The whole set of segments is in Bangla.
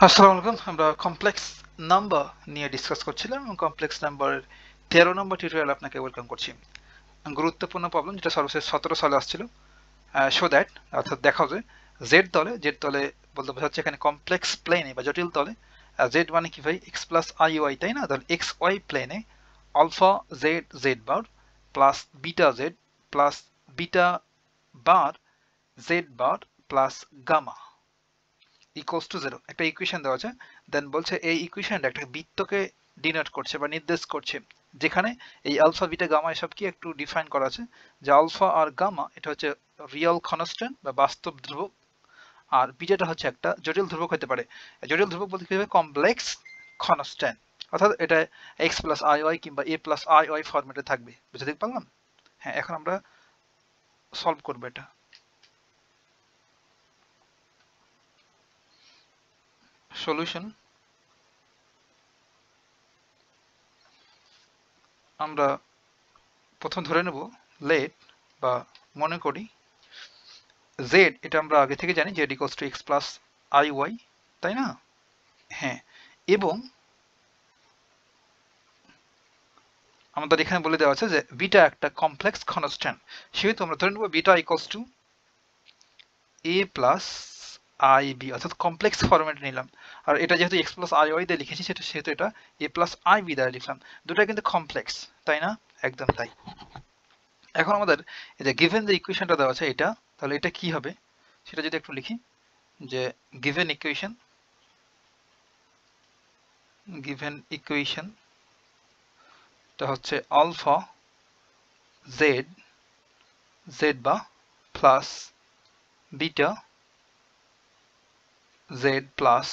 আসসালামু আলাইকুম। আমরা কমপ্লেক্স নাম্বার নিয়ে ডিসকাস করছিলাম এবং কমপ্লেক্স নাম্বারের 13 নম্বর টিউটোরিয়াল আপনাকে ওয়েলকাম করছি। গুরুত্বপূর্ণ প্রবলেম যেটা সর্বশেষ 17 সালে আসছিল। শো দ্যাট অর্থাৎ দেখাও যে জেড তলে বলতে বোঝাচ্ছে এখানে কমপ্লেক্স প্লেনে বা জটিল তলে জেড মানে কি ভাই এক্স প্লাস আই ওয়াই, তাই না? তাহলে এক্স ওয়াই প্লেনে alpha Z Z bar plus beta Z plus beta bar Z bar plus gamma equals to 0 একটা ইকুয়েশন দেওয়া আছে। দেন বলছে এই ইকুয়েশনটা একটা বৃত্তকে ডিনোট করছে বা নির্দেশ করছে, যেখানে এই আলফা বিটা গামা এসব কি একটু ডিফাইন করা আছে যে আলফা আর গামা এটা হচ্ছে রিয়েল কনস্ট্যান্ট বা বাস্তব ধ্রুবক, আর বিটাটা হচ্ছে একটা জটিল ধ্রুবক হতে পারে। জটিল ধ্রুবক বলতে কি হবে? কমপ্লেক্স কনস্ট্যান্ট, অর্থাৎ এটা এক্স প্লাস আই ওয়াই কিংবা এ প্লাস আই ওয়াই ফরম্যাটে থাকবে। বুঝতে পারলাম? হ্যাঁ, এখন আমরা সলভ করবো এটা। সলিউশন আমরা প্রথম ধরে নেব লেট বা মনে করি জেড, এটা আমরা আগে থেকে জানি z equals to x plus I y, তাই না? হ্যাঁ, এবং আমাদের এখানে বলে দেওয়া আছে যে বিটা একটা কমপ্লেক্স কনস্ট্যান্ট, সেহেতু আমরা ধরে নেব beta equals to a plus I b, অর্থাৎ কমপ্লেক্স ফরম্যাটে নিলাম। আর এটা যেহেতু এক্স প্লাস আই ওয়াই দিয়ে লিখেছি সেহেতু এটা এ প্লাস আই বি দ্বারা লিখলাম। দুটা কিন্তু কমপ্লেক্স, তাই না? একদম তাই। এখন আমাদের এই যে গিভেন যে ইকুয়েশনটা দেওয়া আছে এটা, তাহলে এটা কি হবে সেটা যদি একটু লিখি, যে গিভেন ইকুয়েশন টা হচ্ছে alpha Z z bar plus beta Z plus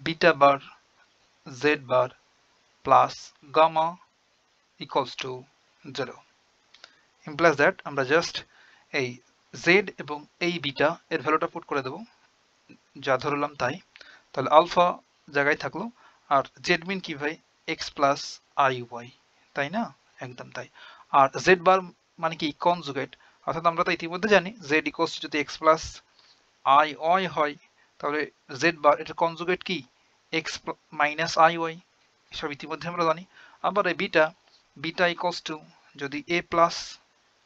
beta bar Z bar plus gamma equals to 0 implies that আমরা জাস্ট এই জেড এবং এই বিটা এর ভ্যালুটা পুট করে দেব, যা ধরলাম তাই। তাহলে আলফা জায়গায় থাকলো, আর জেড মিন কি ভাই? এক্স প্লাস আই ওয়াই, তাই না? একদম তাই। আর জেড বার মানে কি? কনজুগেট, অর্থাৎ আমরা তো ইতিমধ্যে জানি জেড ইকুয়ালস টু যদি এক্স প্লাস আই ওয়াই হয়, তাহলে জেড বার এটা কনজুগেট কি? এক্স মাইনাস আই ওয়াই, এসব ইতিমধ্যে আমরা জানি। আবার এই বিটা বিটা ইকুয়ালস টু যদি এ প্লাস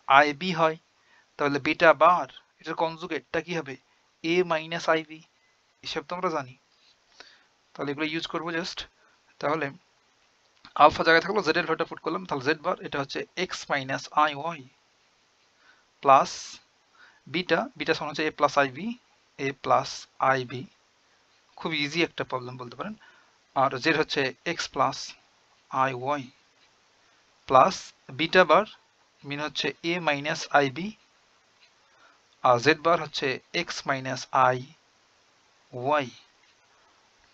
আই বি হয়, তাহলে বিটা বার এটার কনজুগেটটা কি হবে? এ মাইনাস আই বি, এসব তো আমরা জানি। তাহলে এগুলো ইউজ করবো জাস্ট। তাহলে আলফা জায়গায় থাকলো, জেড এর ভ্যালুটা পুট করলাম, তাহলে জেড বার এটা হচ্ছে X minus I Y plus beta beta সমান হচ্ছে A plus I B, A plus I B, খুব ইজি একটা প্রবলেম বলতে পারেন। আর জেড হচ্ছে X plus I Y plus beta bar mean হচ্ছে এ মাইনাস আই বি, আর জেড বার হচ্ছে X minus I Y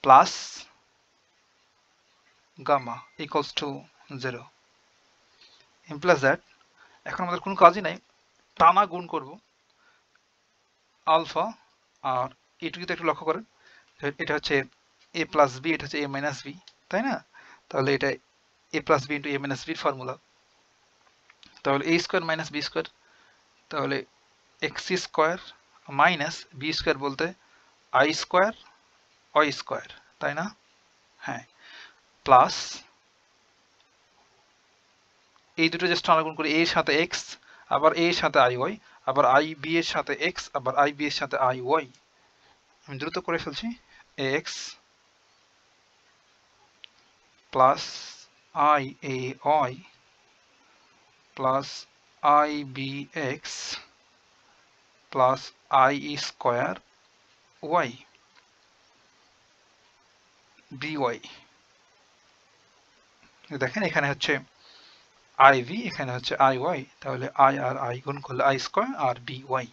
plus gamma equals to 0 implies that এখন আমাদের কোনো কাজই নাই, টানা গুণ করব আলফা আর এটুকুতে একটু লক্ষ্য করেন, এটা হচ্ছে এ প্লাস বি, এটা হচ্ছে এ মাইনাস বি, তাই না? তাহলে এটা a plus b into a minus বির ফর্মুলা। তাহলে a square minus b square, তাহলে x square minus b square বলতে আই স্কোয়ার ওয়াই স্কোয়ার, তাই না? হ্যাঁ, প্লাস এই দুটো জাস্ট টানা গুণ করি, এর সাথে এক্স, আবার এর সাথে আই ওয়াই, আবার আই বি এর সাথে এক্স, আবার আই বি এর সাথে আই ওয়াই। আমি দ্রুত করে ফেলছি, X plus I A Y plus I B x plus I square Y B Y. দেখেন এখানে হচ্ছে আই ভি, এখানে হচ্ছে আই ওয়াই, তাহলে আই আর আই গুণ করলে আই স্কোয়ার আর বি ওয়াই।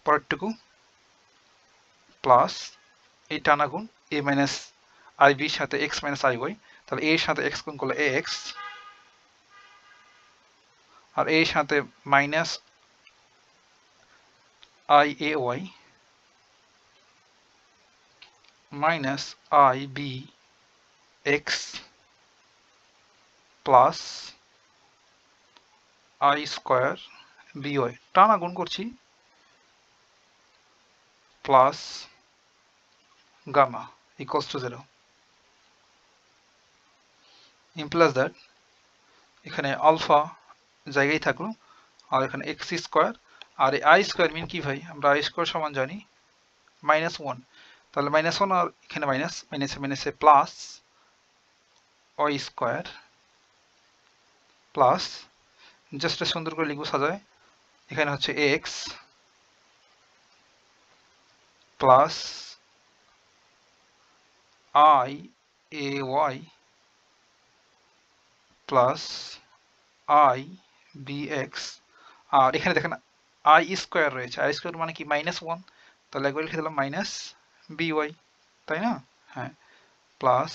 পরেরটুকু প্লাস এই টানা গুণ এ মাইনাস আই বির সাথে এক্স মাইনাস আই ওয়াই, তাহলে এর সাথে এক্স গুণ করলে এ এক্স, আর এর সাথে minus i A y minus I B x plus I square b y, টানা গুণ করছি, plus gamma equals to 0 implies that এখানে আলফা জায়গায় থাকলো আর এখানে x স্কয়ার আর এই i স্কয়ার মিন কি ভাই আমরা i স্কয়ার সমান জানি -1 তাহলে -1 আর এখানে মাইনাস মাইনাসে plus y square plus just সুন্দর করে লিখবো সাজায় এখানে হচ্ছে x plus i ay plus i bx আর এখানে দেখেন i স্কয়ার রয়েছে i স্কয়ার মানে কি -1 তাহলে একবার লিখে দিলাম -by তাই না হ্যাঁ প্লাস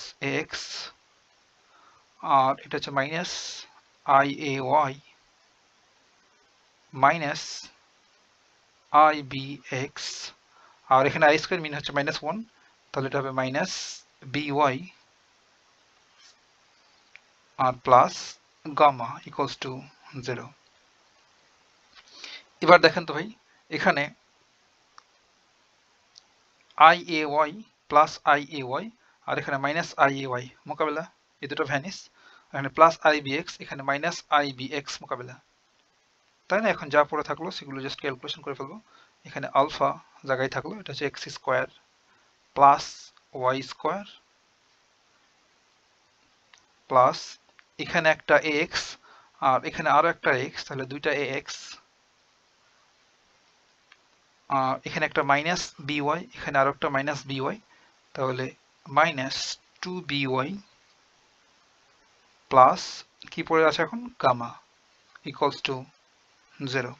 x আর এটা হচ্ছে মাইনাস iay মাইনাস ibx আর এখানে i স্কয়ার মিন হচ্ছে -1 তাহলে এটা হবে -by আর প্লাস গামা ইকুয়ালস টু 0 এবার দেখেন তো ভাই এখানে iay প্লাস iay আর এখানে মাইনাস iay মোকাবেলা এই দুটো ভ্যানিস এখানে প্লাস ibx এখানে মাইনাস ibx মোকাবেলা তাই না এখন যা পড়ে থাকলো সেগুলো জাস্ট ক্যালকুলেশন করে ফেলবো এখানে আলফা জায়গায় থাকলো এটা হচ্ছে x square plus y square plus এখানে একটা ax আর এখানে আরো একটা x তাহলে দুইটা ax আর এখানে একটা মাইনাস by এখানে আরো একটা মাইনাস by তাহলে -2by প্লাস কি পড়ে আছে এখন গামা ইকুয়ালস টু 0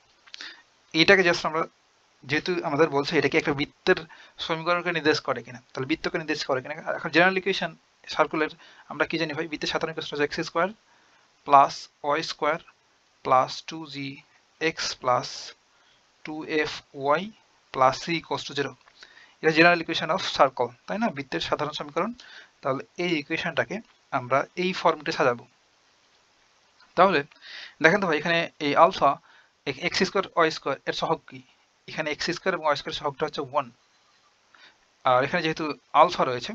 এটাকে জাস্ট আমরা যেহেতু আমাদের বলছে এটাকে একটা বৃত্তের সমীকরণকে নির্দেশ করে কিনা তাহলে বৃত্তকে নির্দেশ করে কিনা এখন জেনারেল ইকুয়েশন সার্কুলার আমরা কি জানি ভাই বৃত্তের সাধারণ ইকুয়েশন হচ্ছে x square plus y square plus 2gx plus 2fy plus c equals to 0 এটা জেনারেল ইকুয়েশন অফ সার্কেল তাই না বৃত্তের সাধারণ সমীকরণ তাহলে এই ইকুয়েশনটাকে আমরা এই ফর্মে সাজাবো তাহলে দেখেন তো ভাই এখানে এই alpha x square y square এর সহগ কি এখানে x স্কয়ার এবং y স্কয়ার সহগটা হচ্ছে 1 আর এখানে যেহেতু আলফা রয়েছে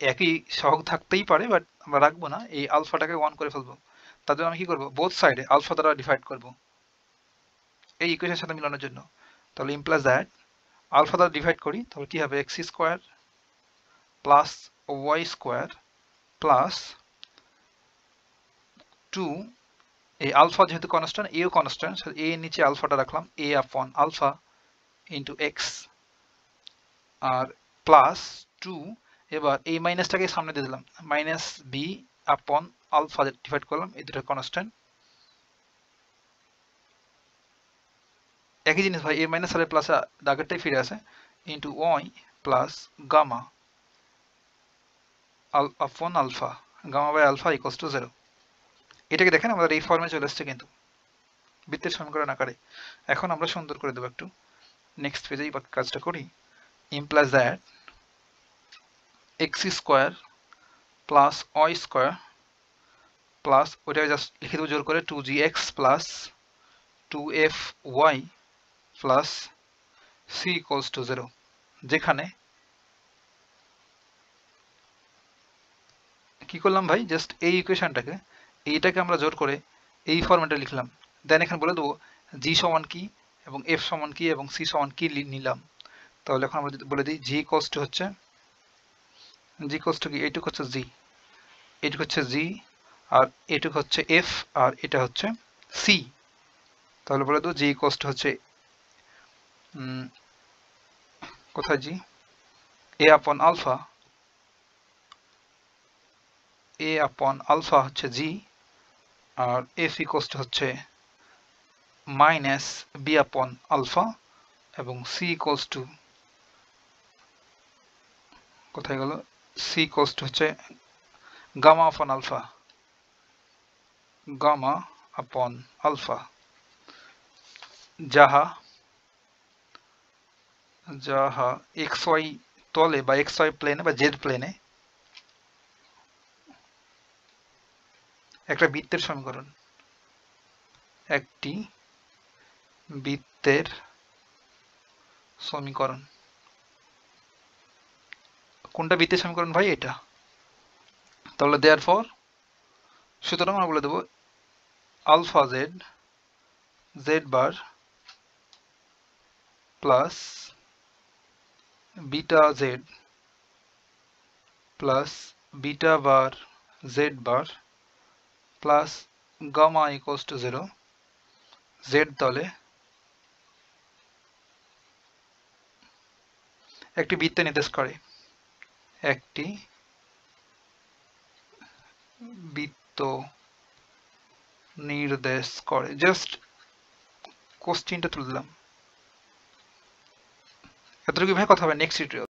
একই সহগ থাকতেই পারে বাট আমরা রাখবো না এই আলফাটাকে 1 করে ফেলবো তার জন্য আমি কি করব বোথ সাইডে আলফা দ্বারা ডিভাইড করব এই ইকুয়েশনের সাথে মিলানোর জন্য তাহলে ইমপ্লাইজ দ্যাট আলফা দ্বারা ডিভাইড করি তাহলে কি হবে x square plus y square plus 2 এই আলফা যেহেতু কনস্ট্যান্ট এও কনস্ট্যান্ট এ এর নিচে আলফাটা রাখলাম a upon alpha into x আর প্লাস 2 এবার এই মাইনাসটাকে সামনে দিয়ে দিলাম minus b upon alpha divide করলাম এই দুটো কনস্ট্যান্ট একই জিনিস ভাই a মাইনাস আর প্লাস আগেরটাই ফিরে আসে into y plus gamma upon alpha gamma by alpha equals to 0 এটাকে দেখেন আমাদের এই ফর্মে চলে আসছে কিন্তু বৃত্তের সমীকরণ আকারে এখন আমরা সুন্দর করে দেব একটু নেক্সট পেজেই বাকি কাজটা করি implies that x square plus y square plus ওটা জাস্ট লিখে দেব জোর করে 2gx plus 2fy plus c equals to 0 যেখানে কি করলাম ভাই জাস্ট এই ইকুয়েশনটাকে এইটাকে আমরা জোর করে এই ফরম্যাটে লিখলাম দেন এখানে বলে দেবো g সমান কি এবং f সমান কি এবং c সমান কি নিলাম তাহলে এখন আমরা যদি বলে দিই g ইকুয়ালস টু হচ্ছে g ইকুয়ালস টু কি এইটুকু হচ্ছে g এইটুকু হচ্ছে g আর এইটুকু হচ্ছে f আর এটা হচ্ছে c তাহলে বলে দেবো g ইকুয়ালস টু হচ্ছে কোথায় g a upon alpha a upon alpha হচ্ছে g আর f ইকুয়ালস টু হচ্ছে মাইনাস b আপন আলফা এবং c ইকুয়ালস টু কোথায় গেল c ইকুয়ালস টু হচ্ছে gamma upon alpha gamma upon alpha যাহা যাহা xy তলে বা xy প্লেনে বা z প্লেনে একটা বৃত্তের সমীকরণ একটি বৃত্তের সমীকরণ কোনটা বৃত্তের সমীকরণ ভাই? এটা। তাহলে দেয়ারফর সুতরাং আমরা বলে দেব alpha Z Z bar plus beta Z plus beta bar Z bar plus gamma equals to 0 Z তলে একটি বৃত্ত নির্দেশ করে। একটি বৃত্ত নির্দেশ করে। জাস্ট কোশ্চেনটা তুলে দিলাম। এতটুকু ভাই কথা হবে নেক্সট টিউটোরিয়াল।